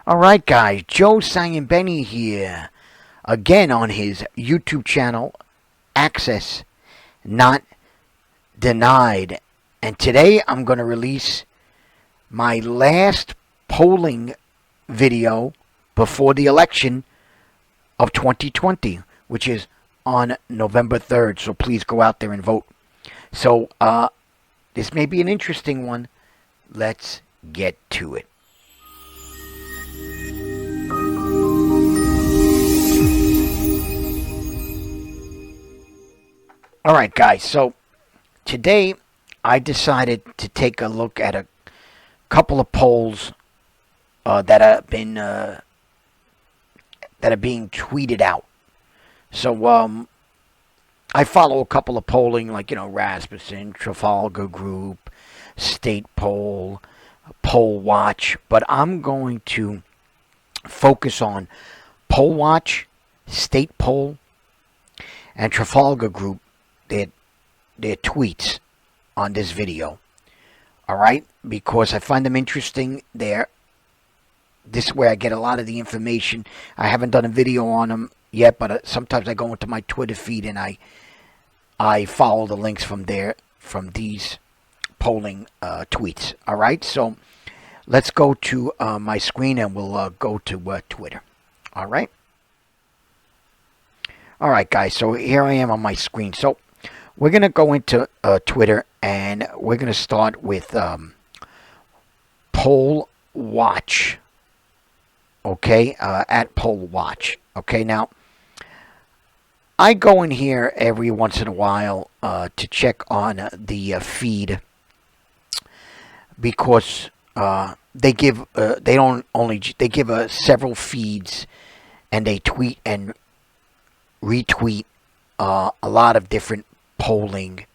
Alright guys, Joe Benny here, again on his YouTube channel, Access Not Denied. And today I'm going to release my last polling video before the election of 2020, which is on November 3rd. So please go out there and vote. So this may be an interesting one. Let's get to it. Alright guys, so today I decided to take a look at a couple of polls that have been that are being tweeted out. So I follow a couple of polling like, Rasmussen, Trafalgar Group, State Poll, Poll Watch, but I'm going to focus on Poll Watch, State Poll, and Trafalgar Group, their tweets on this video. Alright? Because I find them interesting there. This way I get a lot of the information. I haven't done a video on them yet, but sometimes I go into my Twitter feed and I follow the links from there, from these polling tweets. Alright? So let's go to my screen and we'll go to Twitter. Alright? Alright guys, so here I am on my screen. So we're going to go into Twitter, and we're going to start with Poll Watch. Okay, at Poll Watch. Okay, now, I go in here every once in a while to check on the feed, because they give they give several feeds, and they tweet and retweet a lot of different polling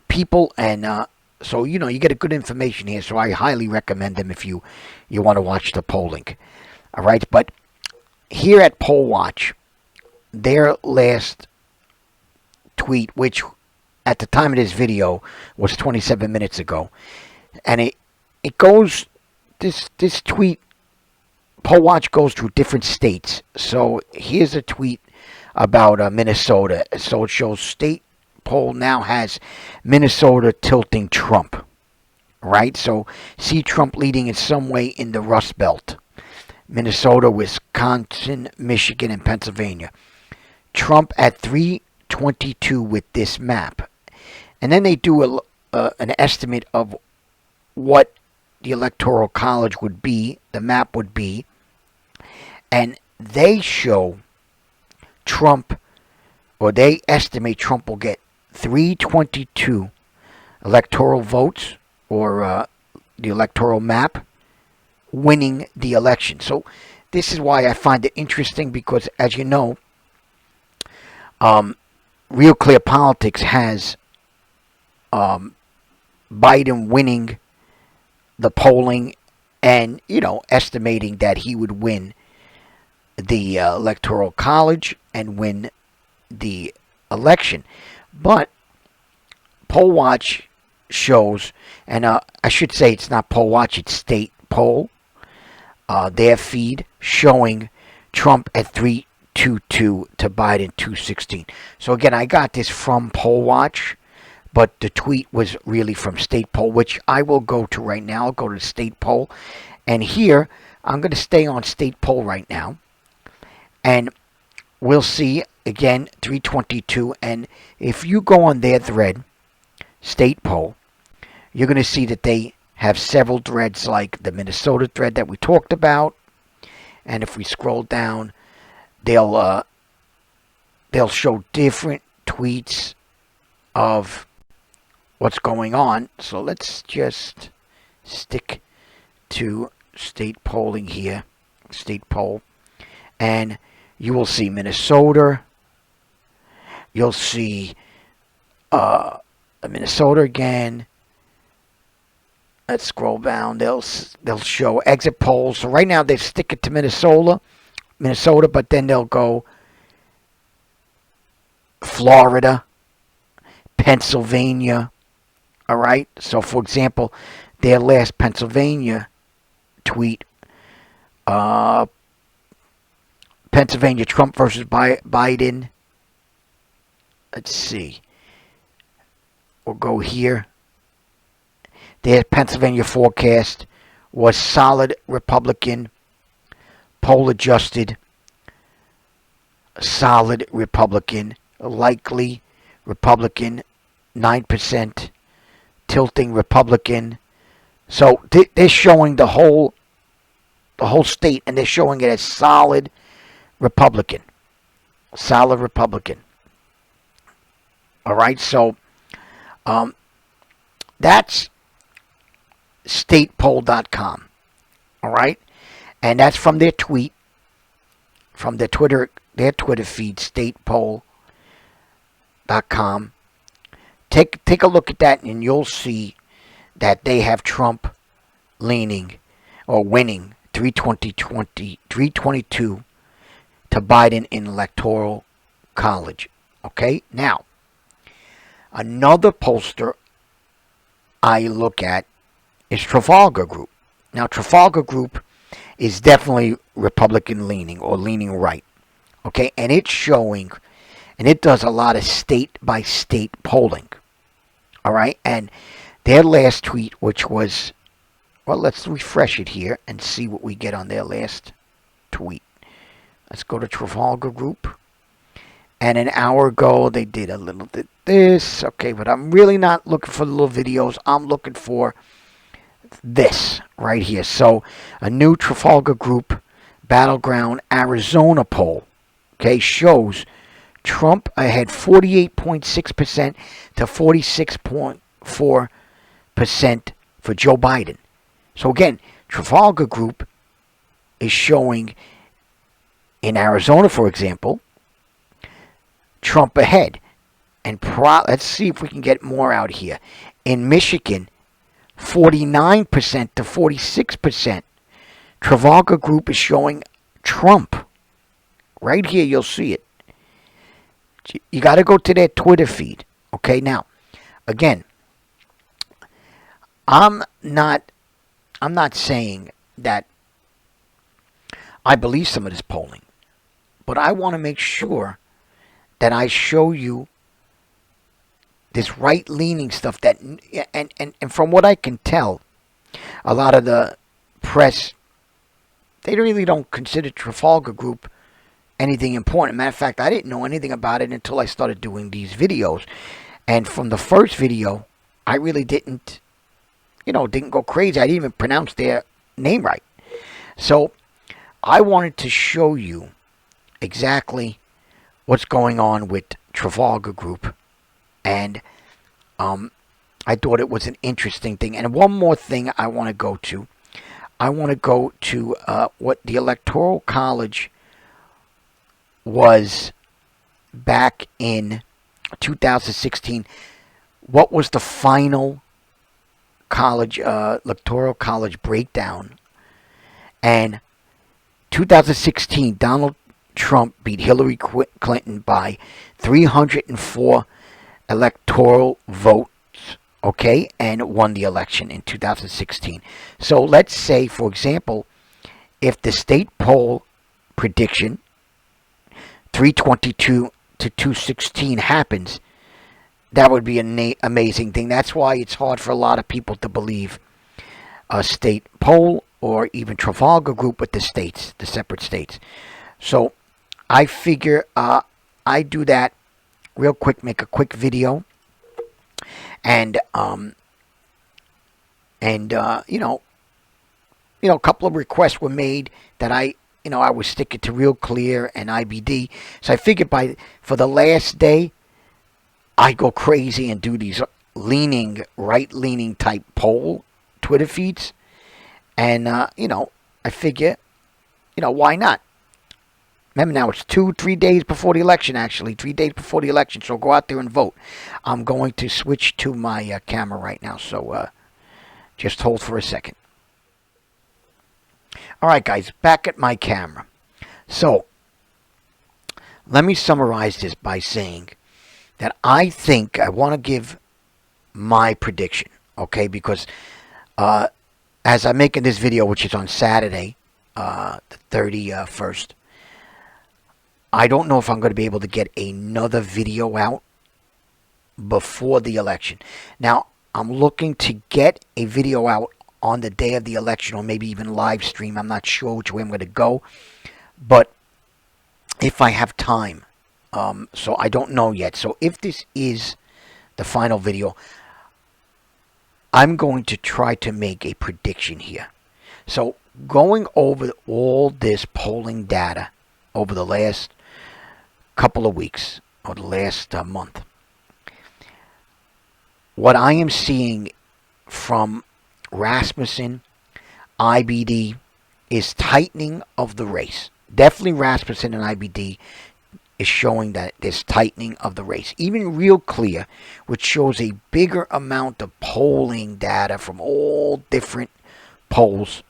people, and so you get a good information here. So I highly recommend them if you want to watch the polling. All right, but here at Poll Watch, their last tweet, which at the time of this video was 27 minutes ago, and it goes, this tweet, Poll Watch goes through different states. So here's a tweet about Minnesota. So it shows State Poll now has Minnesota tilting Trump. Right? So see Trump leading in some way in the Rust Belt. Minnesota, Wisconsin, Michigan, and Pennsylvania. Trump at 322 with this map. And then they do an estimate of what the Electoral College would be, the map would be. And they show Trump, or they estimate Trump will get 322 electoral votes, or the electoral map, winning the election. So this is why I find it interesting, because as you know, Real Clear Politics has Biden winning the polling, and estimating that he would win the Electoral College and win the election. But Poll Watch shows, and I should say it's not Poll Watch, it's State Poll, their feed showing Trump at 322 to Biden 216. So again, I got this from Poll Watch, but the tweet was really from State Poll, which I will go to right now. I'll go to State Poll, and here I'm going to stay on State Poll right now. And we'll see, again, 322. And if you go on their thread, State Poll, you're going to see that they have several threads, like the Minnesota thread that we talked about. And if we scroll down, they'll show different tweets of what's going on. So let's just stick to State Polling here, State Poll. And you will see Minnesota. You'll see Minnesota again. Let's scroll down. They'll show exit polls. So right now they stick it to Minnesota, but then they'll go Florida, Pennsylvania. All right. So for example, their last Pennsylvania tweet Uh, Pennsylvania, Trump versus Biden. Let's see. We'll go here. Their Pennsylvania forecast was solid Republican, poll adjusted, solid Republican, likely Republican, 9%, tilting Republican. So they're showing the whole state, and they're showing it as solid Republican. Solid Republican. All right, so that's statepoll.com. All right, and that's from their tweet, from their Twitter feed, statepoll.com. Take a look at that, and you'll see that they have Trump leaning or winning 322 to Biden in Electoral College. Okay, now another pollster I look at is Trafalgar Group. Now, Trafalgar Group is definitely Republican leaning or leaning right. Okay, and it's showing, and it does a lot of state-by-state polling. All right, and their last tweet, which was, well, let's refresh it here and see what we get on their last tweet. Let's go to Trafalgar Group. And an hour ago, they did a little bit this. Okay, but I'm really not looking for the little videos. I'm looking for this right here. So, a new Trafalgar Group Battleground Arizona poll, okay, shows Trump ahead 48.6% to 46.4% for Joe Biden. So again, Trafalgar Group is showing in Arizona, for example, Trump ahead. And let's see if we can get more out here. In Michigan, 49% to 46%. Trafalgar Group is showing Trump. Right here, you'll see it. You got to go to their Twitter feed. Okay, now, again, I'm not saying that I believe some of this polling, but I want to make sure that I show you this right-leaning stuff that, and from what I can tell, a lot of the press, they really don't consider Trafalgar Group anything important. Matter of fact, I didn't know anything about it until I started doing these videos. And from the first video, I really didn't go crazy. I didn't even pronounce their name right. So I wanted to show you exactly what's going on with Trafalgar Group. And I thought it was an interesting thing. And one more thing I want to go to. I want to go to what the Electoral College was back in 2016. What was the final Electoral College breakdown? And 2016, Donald Trump beat Hillary Clinton by 304 electoral votes, okay, and won the election in 2016. So let's say, for example, if the state poll prediction 322 to 216 happens, that would be an amazing thing. That's why it's hard for a lot of people to believe a state poll or even Trafalgar Group with the states, the separate states. So I figure I do that real quick, make a quick video, and a couple of requests were made that I was sticking to Real Clear and IBD. So I figured for the last day, I go crazy and do these right-leaning type poll Twitter feeds. And, I figure, why not? Remember now, it's 3 days before the election, actually. 3 days before the election, so go out there and vote. I'm going to switch to my camera right now, so just hold for a second. All right, guys, back at my camera. So, let me summarize this by saying that I think I want to give my prediction, okay? Because as I'm making this video, which is on Saturday, the 31st. I don't know if I'm going to be able to get another video out before the election. Now, I'm looking to get a video out on the day of the election, or maybe even live stream. I'm not sure which way I'm going to go, but if I have time. So I don't know yet. So if this is the final video, I'm going to try to make a prediction here. So going over all this polling data over the last couple of weeks, or the last month, what I am seeing from Rasmussen, IBD, is tightening of the race. Definitely Rasmussen and IBD is showing that there's tightening of the race. Even Real Clear, which shows a bigger amount of polling data from all different polls,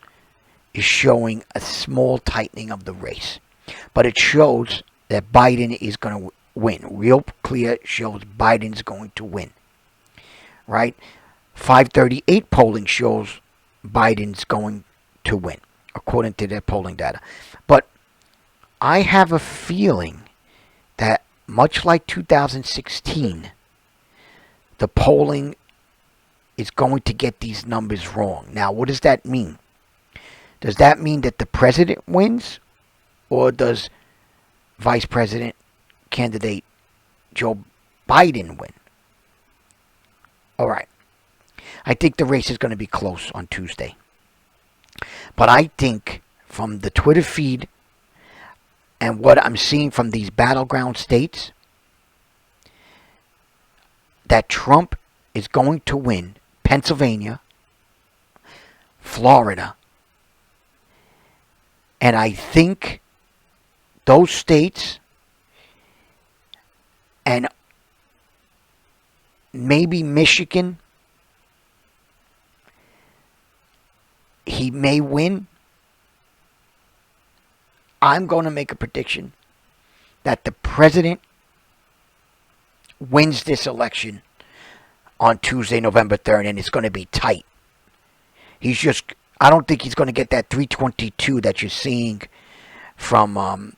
is showing a small tightening of the race. But it shows that Biden is going to win. Real Clear shows Biden's going to win. Right? 538 polling shows Biden's going to win, according to their polling data. But I have a feeling that, much like 2016, the polling is going to get these numbers wrong. Now, what does that mean? Does that mean that the president wins, or does Vice President candidate Joe Biden win? All right. I think the race is going to be close on Tuesday. But I think from the Twitter feed and what I'm seeing from these battleground states, that Trump is going to win Pennsylvania, Florida, and I think those states and maybe Michigan, he may win. I'm going to make a prediction that the president wins this election on Tuesday, November 3rd, and it's going to be tight. I don't think he's going to get that 322 that you're seeing from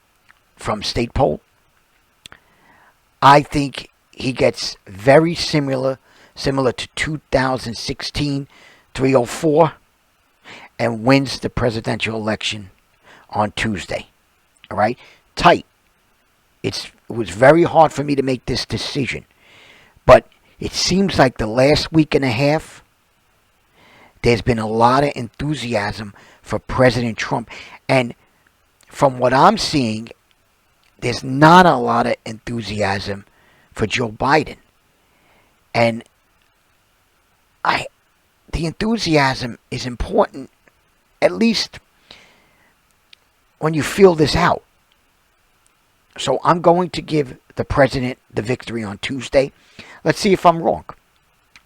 state poll. I think he gets very similar to 2016, 304, and wins the presidential election on Tuesday. All right? Tight. It was very hard for me to make this decision. But it seems like the last week and a half, there's been a lot of enthusiasm for President Trump. And from what I'm seeing, there's not a lot of enthusiasm for Joe Biden. And the enthusiasm is important, at least when you feel this out. So I'm going to give the president the victory on Tuesday. Let's see if I'm wrong.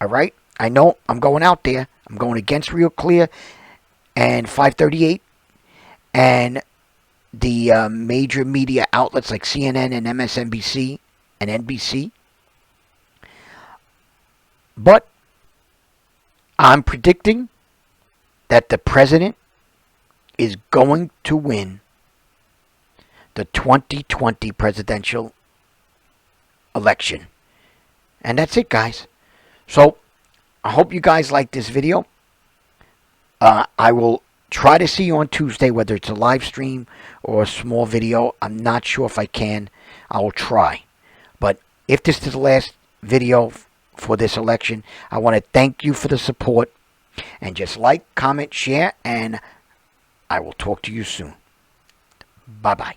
All right? I know I'm going out there. I'm going against Real Clear and 538 and the major media outlets like CNN and MSNBC and NBC. But I'm predicting that the president is going to win the 2020 presidential election. And that's it, guys. So I hope you guys like this video. I will try to see you on Tuesday, whether it's a live stream or a small video. I'm not sure if I can. I will try. But if this is the last video for this election, I want to thank you for the support. And just like, comment, share, and I will talk to you soon. Bye-bye.